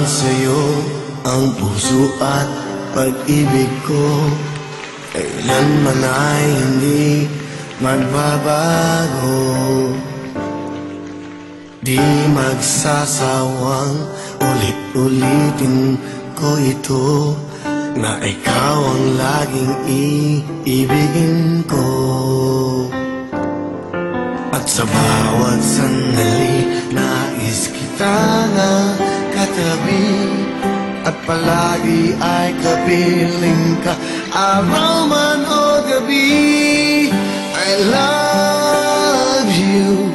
sa'yo ang puso at pag-ibig ko. Kailanman ay hindi magbabago. Di magsasawang ulit-ulitin ko ito, na ikaw ang laging iibigin ko. At sa bawat sandali, nais kita na katabi, at palagi ay kapiling ka, araw man o gabi. I love you,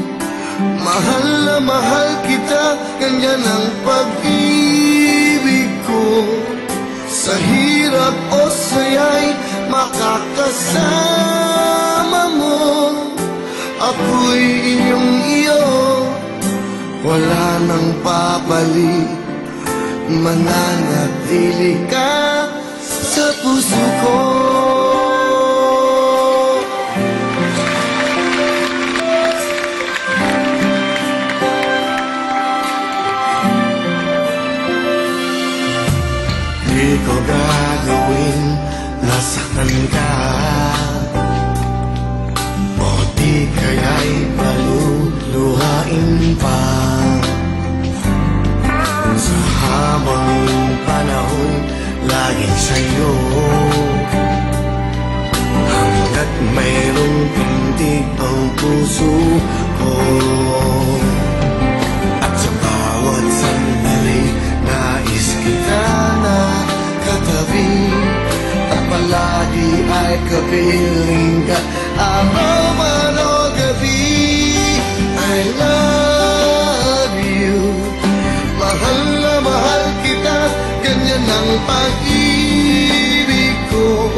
mahal na mahal kita, ganyan ang pag-ibig ko. Sa hirap o saya'y makakasama mo, ako'y iyong iyo, wala nang papalit, mananatili ka sa puso ko. Di ko gagawin na saktan ka, o di kaya'y paluluhain pa. Sa habang panahon, laging sa'yo, hanggat mayroong tindig ang puso ko. At sa bawat sandali, nais kita na katabi, at palagi ay kapiling ka, araw man o gabi. I love you, mahal na mahal kita, ganyan ang pag-ibig ko.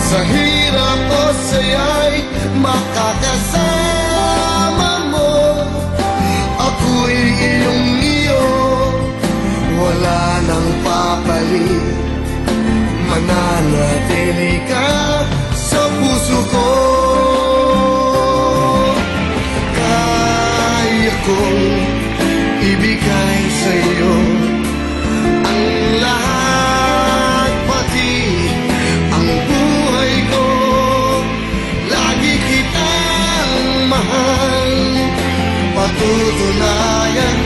Sa hirap o saya'y makakasama mo, ako'y iyong iyo, wala nang papalit, mananatili ka sa puso ko. Kaya kong ibigay sa'yo ang lahat, pati ang buhay ko. Lagi kitang mahal, patutunayan